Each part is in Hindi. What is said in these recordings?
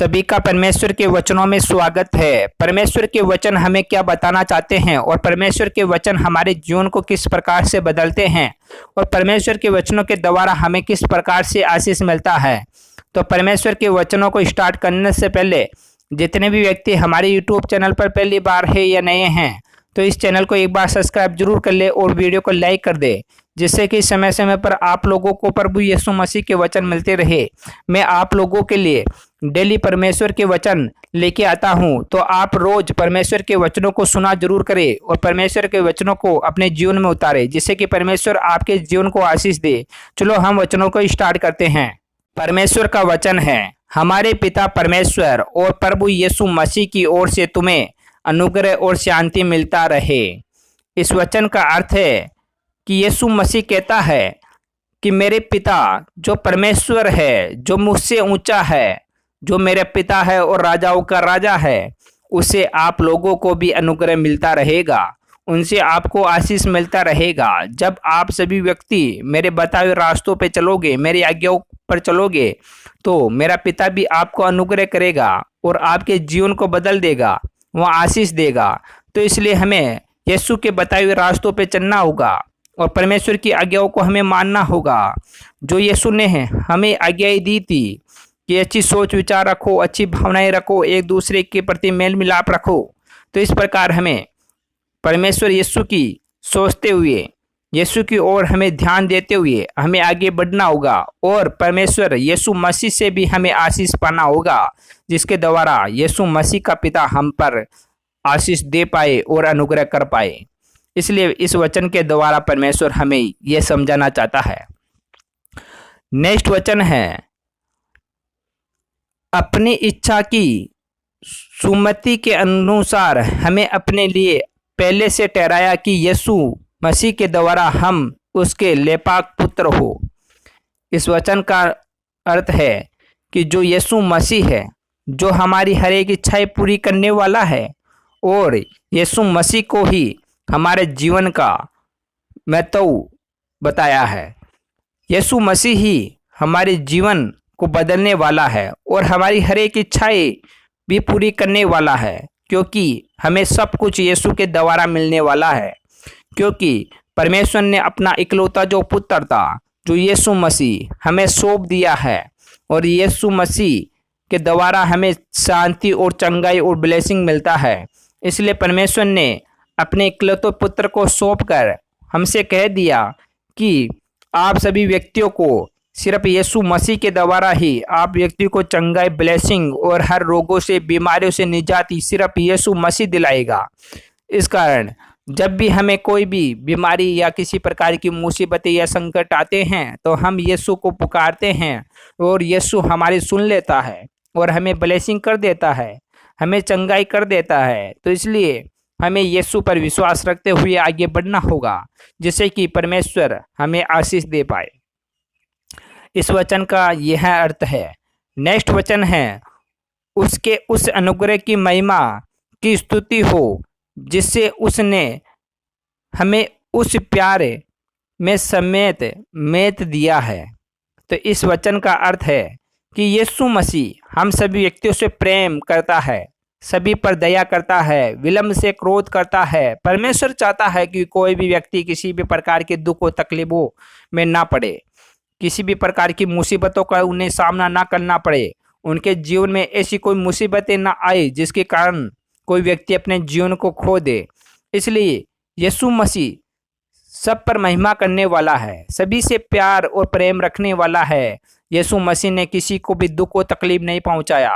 सभी का परमेश्वर के वचनों में स्वागत है। परमेश्वर के वचन हमें क्या बताना चाहते हैं और परमेश्वर के वचन हमारे जीवन को किस प्रकार से बदलते हैं और परमेश्वर के वचनों के द्वारा हमें किस प्रकार से आशीष मिलता है। तो परमेश्वर के वचनों को स्टार्ट करने से पहले जितने भी व्यक्ति हमारे YouTube चैनल पर पहली बार है या नए हैं तो इस चैनल को एक बार सब्सक्राइब जरूर कर ले और वीडियो को लाइक कर दे, जिससे कि समय समय पर आप लोगों को प्रभु यीशु मसीह के वचन मिलते रहे। मैं आप लोगों के लिए डेली परमेश्वर के वचन लेके आता हूं, तो आप रोज परमेश्वर के वचनों को सुना जरूर करें और परमेश्वर के वचनों को अपने जीवन में उतारे, जिससे कि परमेश्वर आपके जीवन को आशीष दे। चलो हम वचनों को स्टार्ट करते हैं। परमेश्वर का वचन है, हमारे पिता परमेश्वर और प्रभु यीशु मसीह की ओर से तुम्हें अनुग्रह और शांति मिलता रहे। इस वचन का अर्थ है कि यीशु मसीह कहता है कि मेरे पिता जो परमेश्वर है, जो मुझसे ऊंचा है, जो मेरे पिता है और राजाओं का राजा है, उससे आप लोगों को भी अनुग्रह मिलता रहेगा, उनसे आपको आशीष मिलता रहेगा। जब आप सभी व्यक्ति मेरे बताए हुए रास्तों पे चलोगे, मेरी आज्ञाओं पर चलोगे, तो मेरा पिता भी आपको अनुग्रह करेगा और आपके जीवन को बदल देगा, वह आशीष देगा। तो इसलिए हमें यीशु के बताए हुए रास्तों पे चलना होगा और परमेश्वर की आज्ञाओं को हमें मानना होगा। जो यीशु ने हमें आज्ञाएं दी थी कि अच्छी सोच विचार रखो, अच्छी भावनाएं रखो, एक दूसरे के प्रति मेल मिलाप रखो, तो इस प्रकार हमें परमेश्वर यीशु की सोचते हुए, यीशु की ओर हमें ध्यान देते हुए हमें आगे बढ़ना होगा और परमेश्वर यीशु मसीह से भी हमें आशीष पाना होगा, जिसके द्वारा यीशु मसीह का पिता हम पर आशीष दे पाए और अनुग्रह कर पाए। इसलिए इस वचन के द्वारा परमेश्वर हमें यह समझाना चाहता है। नेक्स्ट वचन है, अपनी इच्छा की सुमति के अनुसार हमें अपने लिए पहले से ठहराया कि यीशु मसीह के द्वारा हम उसके लेपाक पुत्र हो। इस वचन का अर्थ है कि जो यीशु मसीह है, जो हमारी हर एक इच्छाएं पूरी करने वाला है, और यीशु मसीह को ही हमारे जीवन का महत्व बताया है। यीशु मसीह ही हमारे जीवन को बदलने वाला है और हमारी हर एक इच्छाएं भी पूरी करने वाला है, क्योंकि हमें सब कुछ यीशु के द्वारा मिलने वाला है। क्योंकि परमेश्वर ने अपना इकलौता जो पुत्र था, जो यीशु मसीह, हमें सौंप दिया है और यीशु मसीह के द्वारा हमें शांति और चंगाई और ब्लेसिंग मिलता है। इसलिए परमेश्वर ने अपने इकलौते पुत्र को सौंपकर हमसे कह दिया कि आप सभी व्यक्तियों को सिर्फ यीशु मसीह के द्वारा ही आप व्यक्ति को चंगाई, ब्लेसिंग और हर रोगों से, बीमारियों से निजाती सिर्फ यीशु मसीह दिलाएगा। इस कारण जब भी हमें कोई भी बीमारी या किसी प्रकार की मुसीबतें या संकट आते हैं तो हम यीशु को पुकारते हैं और यीशु हमारी सुन लेता है और हमें ब्लेसिंग कर देता है, हमें चंगाई कर देता है। तो इसलिए हमें यीशु पर विश्वास रखते हुए आगे बढ़ना होगा, जिससे कि परमेश्वर हमें आशीष दे पाए। इस वचन का यह अर्थ है। नेक्स्ट वचन है, उसके उस अनुग्रह की महिमा की स्तुति हो जिससे उसने हमें उस प्यार में समेत दिया है। तो इस वचन का अर्थ है कि यीशु मसीह हम सभी व्यक्तियों से प्रेम करता है, सभी पर दया करता है, विलंब से क्रोध करता है। परमेश्वर चाहता है कि कोई भी व्यक्ति किसी भी प्रकार के दुख और तकलीफों में ना पड़े, किसी भी प्रकार की मुसीबतों का उन्हें सामना ना करना पड़े, उनके जीवन में ऐसी कोई मुसीबतें ना आए जिसके कारण कोई व्यक्ति अपने जीवन को खो दे। इसलिए यीशु मसीह सब पर महिमा करने वाला है, सभी से प्यार और प्रेम रखने वाला है। यीशु मसीह ने किसी को भी दुख और तकलीफ नहीं पहुंचाया।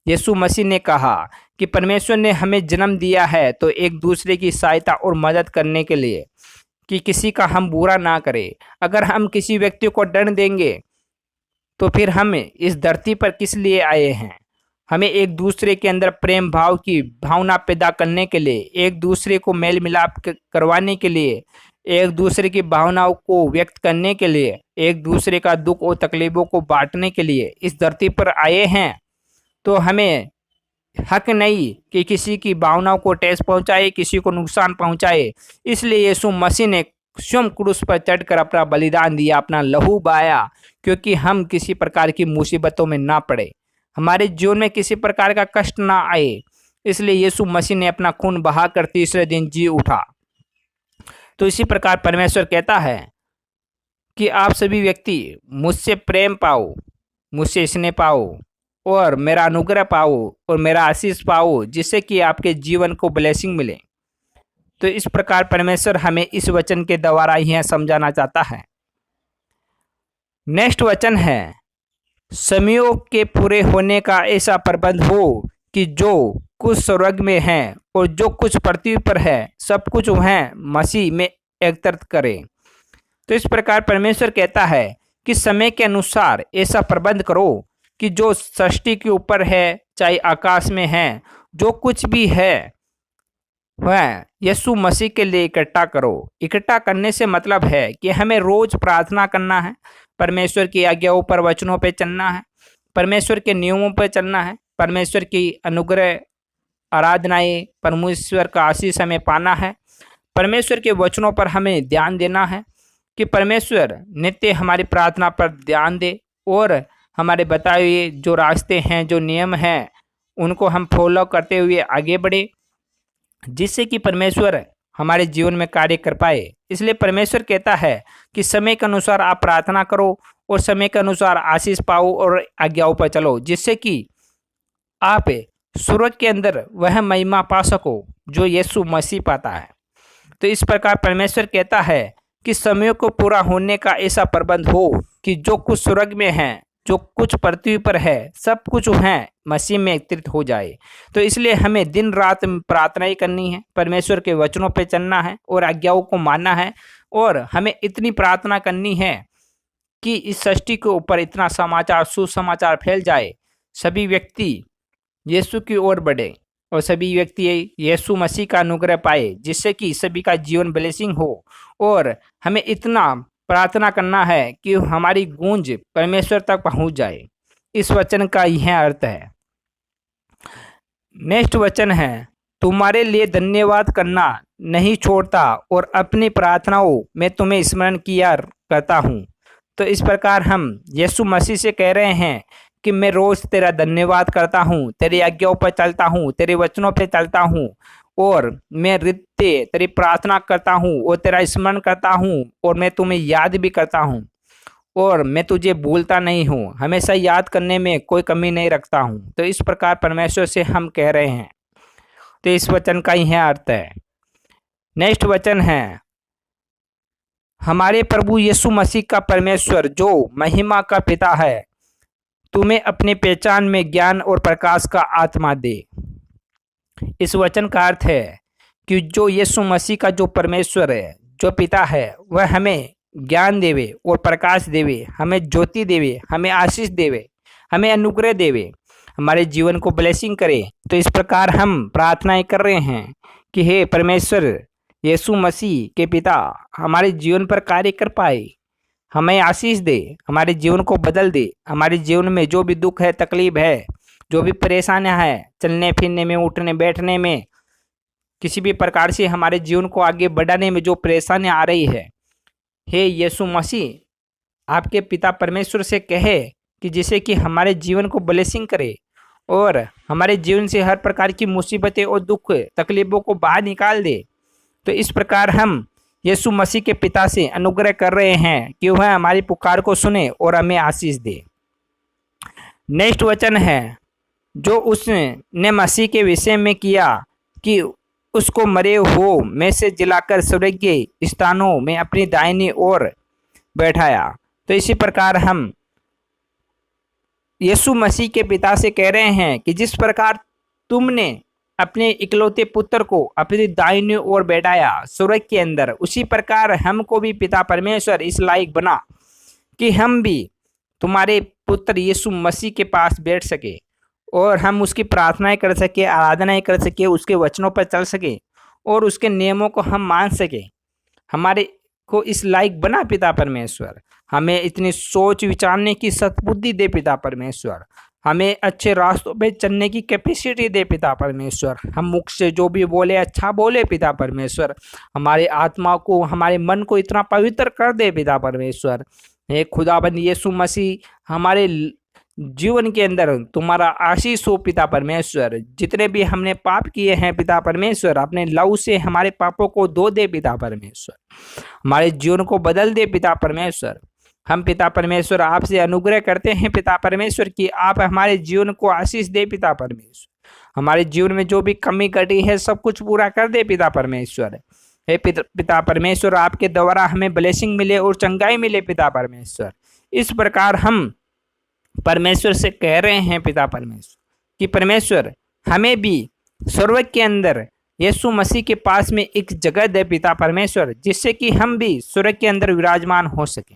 यीशु मसीह ने कहा कि परमेश्वर ने हमें जन्म दिया है तो एक दूसरे की सहायता और मदद करने के लिए, कि किसी का हम बुरा ना करें। अगर हम किसी व्यक्ति को दंड देंगे तो फिर हम इस धरती पर किस लिए आए हैं? हमें एक दूसरे के अंदर प्रेम भाव की भावना पैदा करने के लिए, एक दूसरे को मेल मिलाप करवाने के लिए, एक दूसरे की भावनाओं को व्यक्त करने के लिए, एक दूसरे का दुख और तकलीफों को बांटने के लिए इस धरती पर आए हैं। तो हमें हक नहीं कि किसी की भावनाओं को ठेस पहुंचाए, किसी को नुकसान पहुंचाए। इसलिए यीशु मसीह ने स्वयं क्रूस पर चढ़कर अपना बलिदान दिया, अपना लहू बहाया, क्योंकि हम किसी प्रकार की मुसीबतों में ना पड़े, हमारे जीवन में किसी प्रकार का कष्ट ना आए, इसलिए यीशु मसीह ने अपना खून बहाकर तीसरे दिन जी उठा। तो इसी प्रकार परमेश्वर कहता है कि आप सभी व्यक्ति मुझसे प्रेम पाओ, मुझसे स्नेह पाओ और मेरा अनुग्रह पाओ और मेरा आशीष पाओ, जिससे कि आपके जीवन को ब्लेसिंग मिले। तो इस प्रकार परमेश्वर हमें इस वचन के द्वारा यह समझाना चाहता है। नेक्स्ट वचन है, समयों के पूरे होने का ऐसा प्रबंध हो कि जो कुछ स्वर्ग में है और जो कुछ पृथ्वी पर है सब कुछ वह मसीह में एकत्रित करे। तो इस प्रकार परमेश्वर कहता है कि समय के अनुसार ऐसा प्रबंध करो कि जो सृष्टि के ऊपर है, चाहे आकाश में है, जो कुछ भी है वह यीशु मसीह के लिए इकट्ठा करो। इकट्ठा करने से मतलब है कि हमें रोज प्रार्थना करना है, परमेश्वर की आज्ञाओं पर, वचनों पे चलना है, परमेश्वर के नियमों पर चलना है, परमेश्वर की अनुग्रह आराधनाएं, परमेश्वर का आशीष हमें पाना है, परमेश्वर के वचनों पर हमें ध्यान देना है कि परमेश्वर नित्य हमारी प्रार्थना पर ध्यान दे और हमारे बताए हुए जो रास्ते हैं, जो नियम हैं, उनको हम फॉलो करते हुए आगे बढ़े, जिससे कि परमेश्वर हमारे जीवन में कार्य कर पाए। इसलिए परमेश्वर कहता है कि समय के अनुसार आप प्रार्थना करो और समय के अनुसार आशीष पाओ और आज्ञाओं पर चलो, जिससे कि आप स्वर्ग के अंदर वह महिमा पा सको जो यीशु मसीह पाता है। तो इस प्रकार परमेश्वर कहता है कि समय को पूरा होने का ऐसा प्रबंध हो कि जो कुछ स्वर्ग में है, जो कुछ पृथ्वी पर है, सब कुछ है मसीह में एकत्रित हो जाए। तो इसलिए हमें दिन रात प्रार्थनाएं करनी है, परमेश्वर के वचनों पे चलना है और आज्ञाओं को मानना है। और हमें इतनी प्रार्थना करनी है कि इस सृष्टि के ऊपर इतना समाचार, सुसमाचार फैल जाए, सभी व्यक्ति यीशु की ओर बढ़े और सभी व्यक्ति यीशु मसीह का अनुग्रह पाए, जिससे कि सभी का जीवन ब्लेसिंग हो। और हमें इतना प्रार्थना करना है कि हमारी गूंज परमेश्वर तक पहुंच जाए। इस वचन का यह अर्थ है। नेक्स्ट वचन है, तुम्हारे लिए धन्यवाद करना नहीं छोड़ता और अपनी प्रार्थनाओं में तुम्हें स्मरण किया करता हूँ। तो इस प्रकार हम यीशु मसीह से कह रहे हैं कि मैं रोज तेरा धन्यवाद करता हूँ, तेरी आज्ञाओं पर चलता हूँ, तेरे वचनों पर चलता हूँ और मैं नित्य तेरी प्रार्थना करता हूँ और तेरा स्मरण करता हूँ और मैं तुम्हें याद भी करता हूँ और मैं तुझे भूलता नहीं हूँ, हमेशा याद करने में कोई कमी नहीं रखता हूँ। तो इस प्रकार परमेश्वर से हम कह रहे हैं। तो इस वचन का यह अर्थ है। नेक्स्ट वचन है, हमारे प्रभु यीशु मसीह का परमेश्वर जो महिमा का पिता है तुम्हें अपने पहचान में ज्ञान और प्रकाश का आत्मा दे। इस वचन का अर्थ है कि जो यीशु मसीह का जो परमेश्वर है, जो पिता है, वह हमें ज्ञान देवे और प्रकाश देवे, हमें ज्योति देवे, हमें आशीष देवे, हमें अनुग्रह देवे, हमारे जीवन को ब्लेसिंग करे। तो इस प्रकार हम प्रार्थनाएं कर रहे हैं कि हे परमेश्वर यीशु मसीह के पिता हमारे जीवन पर कार्य कर पाए, हमें आशीष दे, हमारे जीवन को बदल दे, हमारे जीवन में जो भी दुख है, तकलीफ है, जो भी परेशानियां हैं, चलने फिरने में, उठने बैठने में, किसी भी प्रकार से हमारे जीवन को आगे बढ़ाने में जो परेशानियां आ रही है, हे यीशु मसीह आपके पिता परमेश्वर से कहे कि जिसे कि हमारे जीवन को ब्लेसिंग करे और हमारे जीवन से हर प्रकार की मुसीबतें और दुख तकलीफों को बाहर निकाल दे। तो इस प्रकार हम यीशु मसीह के पिता से अनुग्रह कर रहे हैं कि वह हमारी पुकार को सुने और हमें आशीष दे। नेक्स्ट वचन है, जो उसने मसीह के विषय में किया कि उसको मरे हो में से जिलाकर स्वर्गीय स्थानों में अपनी दाहिनी ओर बैठाया। तो इसी प्रकार हम यीशु मसीह के पिता से कह रहे हैं कि जिस प्रकार तुमने अपने इकलौते पुत्र को अपनी दाहिनी ओर बैठाया स्वर्ग के अंदर, उसी प्रकार हमको भी पिता परमेश्वर इस लायक बना कि हम भी तुम्हारे पुत्र यीशु मसीह के पास बैठ सके और हम उसकी प्रार्थनाएं कर सके, आराधनाएं कर सके, उसके वचनों पर चल सके और उसके नियमों को हम मान सके। हमारे को इस लायक बना पिता परमेश्वर। हमें इतनी सोच विचारने की सद्बुद्धि दे पिता परमेश्वर। हमें अच्छे रास्तों पे चलने की कैपेसिटी दे पिता परमेश्वर। हम मुख से जो भी बोले अच्छा बोले पिता परमेश्वर। हमारे आत्मा को, हमारे मन को इतना पवित्र कर दे पिता परमेश्वर। हे खुदाबंद यीशु मसीह, हमारे जीवन के अंदर तुम्हारा आशीष हो पिता परमेश्वर। जितने भी हमने पाप किए हैं पिता परमेश्वर, अपने लहू से हमारे पापों को धो दे पिता परमेश्वर, हमारे जीवन को बदल दे पिता परमेश्वर। हम पिता परमेश्वर आपसे अनुग्रह करते हैं पिता परमेश्वर कि आप हमारे जीवन को आशीष दे पिता परमेश्वर। हमारे जीवन में जो भी कमी कटी है सब कुछ पूरा कर दे पिता परमेश्वर। हे पिता परमेश्वर, आपके द्वारा हमें ब्लेसिंग मिले और चंगाई मिले पिता परमेश्वर। इस प्रकार हम परमेश्वर से कह रहे हैं पिता परमेश्वर कि परमेश्वर हमें भी स्वर्ग के अंदर यीशु मसीह के पास में एक जगह दे पिता परमेश्वर, जिससे कि हम भी स्वर्ग के अंदर विराजमान हो सके,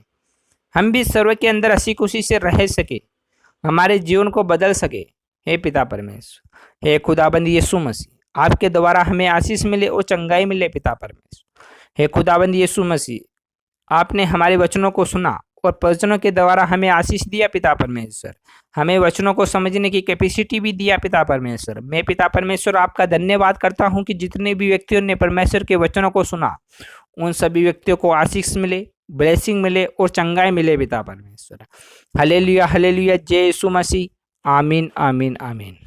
हम भी स्वर्ग के अंदर हंसी खुशी से रह सके, हमारे जीवन को बदल सके। हे पिता परमेश्वर, हे खुदाबंद यीशु मसीह, आपके द्वारा हमें आशीष मिले और चंगाई मिले पिता परमेश्वर। हे खुदाबंद यीशु मसीह, आपने हमारे वचनों को सुना और वचनों के द्वारा हमें आशीष दिया पिता परमेश्वर, हमें वचनों को समझने की कैपेसिटी भी दिया पिता परमेश्वर। मैं पिता परमेश्वर आपका धन्यवाद करता हूं कि जितने भी व्यक्तियों ने परमेश्वर के वचनों को सुना उन सभी व्यक्तियों को आशीष मिले, ब्लेसिंग मिले और चंगाई मिले पिता परमेश्वर। हालेलुया हालेलुया, जय यीशु मसीह। आमीन आमीन आमीन।